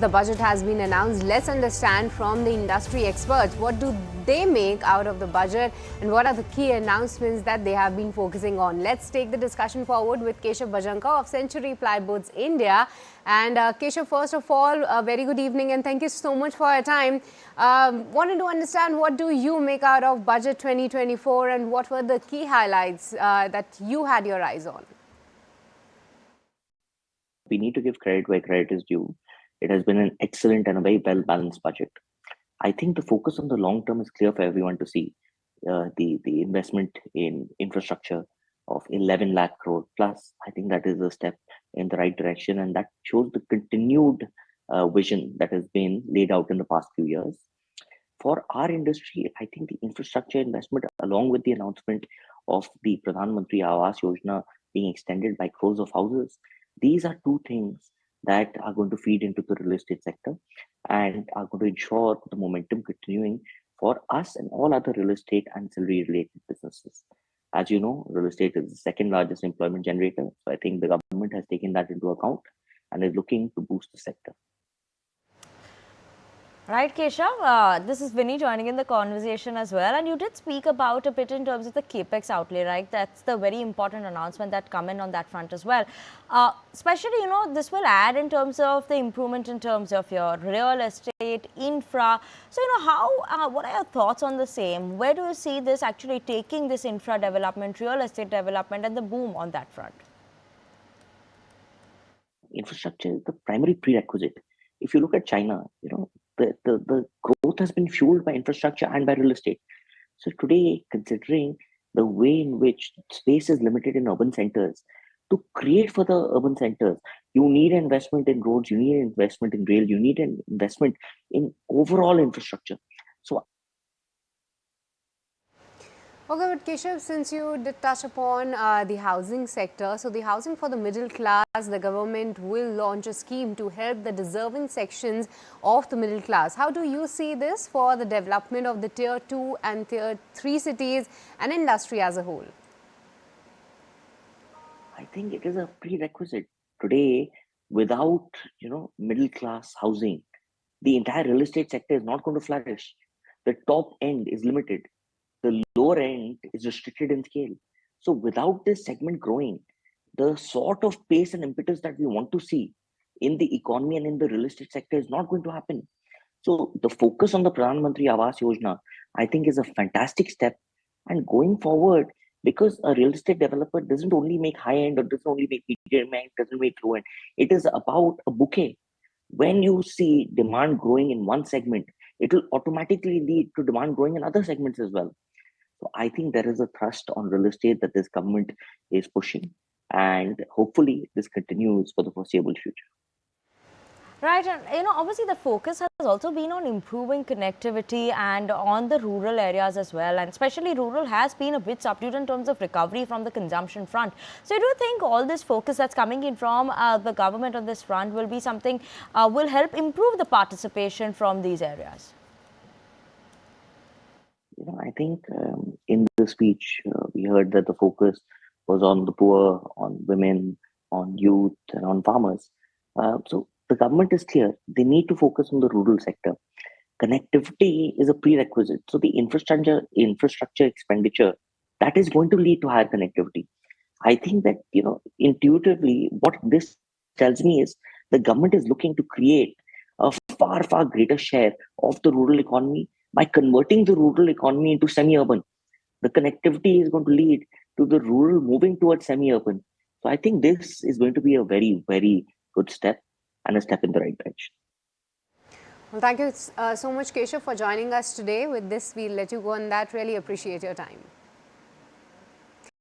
the budget has bbeen announced. Let's understand from the industry experts what do they make out of the budget and what are the key announcements that they have been focusing on. Let's take the discussion forward with Keshav Bhajanka of Century Plyboards India. And Keshav, first of all, a very good evening and thank you so much for your time. Wanted to understand what do you make out of budget 2024 and what were the key highlights that you had your eyes on? We need to give credit where credit is due. It has been an excellent and a very well-balanced budget. I think the focus on the long term is clear for everyone to see. The investment in infrastructure of 11 lakh crore plus, I think that is a step in the right direction, and that shows the continued vision that has been laid out in the past few years. For our industry, I think the infrastructure investment, along with the announcement of the Pradhan Mantri Awas Yojana being extended by crores of houses, these are two things that are going to feed into the real estate sector and are going to ensure the momentum continuing for us and all other real estate ancillary related businesses. As you know, real estate is the second largest employment generator. So I think the government has taken that into account and is looking to boost the sector. Right, Keshav, this is Vinny joining in the conversation as well, and you did speak about a bit in terms of the capex outlay, right? That's the very important announcement that come in on that front as well. Especially, you know, this will add in terms of the improvement in terms of your real estate, infra. So, you know, what are your thoughts on the same? Where do you see this actually taking this infra development, real estate development and the boom on that front? Infrastructure is the primary prerequisite. If you look at China, you know, the growth has been fueled by infrastructure and by real estate. So today, considering the way in which space is limited in urban centers, to create for the urban centers, you need an investment in roads, you need an investment in rail, you need an investment in overall infrastructure. So Okay, but Keshav, since you did touch upon the housing sector, so the housing for the middle class, the government will launch a scheme to help the deserving sections of the middle class. How do you see this for the development of the tier 2 and tier 3 cities and industry as a whole? I think it is a prerequisite. Today, without, you know, middle class housing, the entire real estate sector is not going to flourish. The top end is limited. The lower end is restricted in scale. So without this segment growing, the sort of pace and impetus that we want to see in the economy and in the real estate sector is not going to happen. So the focus on the Pradhan Mantri Awas Yojana, I think, is a fantastic step. And going forward, because a real estate developer doesn't only make high end or doesn't only make medium end, doesn't make low end. It is about a bouquet. When you see demand growing in one segment, it will automatically lead to demand growing in other segments as well. So I think there is a thrust on real estate that this government is pushing, and hopefully this continues for the foreseeable future. Right, and you know, obviously the focus has also been on improving connectivity and on the rural areas as well, and especially rural has been a bit subdued in terms of recovery from the consumption front. So, do you think all this focus that's coming in from the government on this front will be something will help improve the participation from these areas? You know, I think in the speech we heard that the focus was on the poor, on women, on youth, and on farmers. So the government is clear; they need to focus on the rural sector. Connectivity is a prerequisite. So the infrastructure expenditure that is going to lead to higher connectivity. I think that, you know, intuitively, what this tells me is the government is looking to create a far greater share of the rural economy by converting the rural economy into semi-urban. The connectivity is going to lead to the rural moving towards semi-urban. So I think this is going to be a very good step and a step in the right direction. Well, thank you so much, Keshav, for joining us today. With this, we'll let you go on that. Really appreciate your time.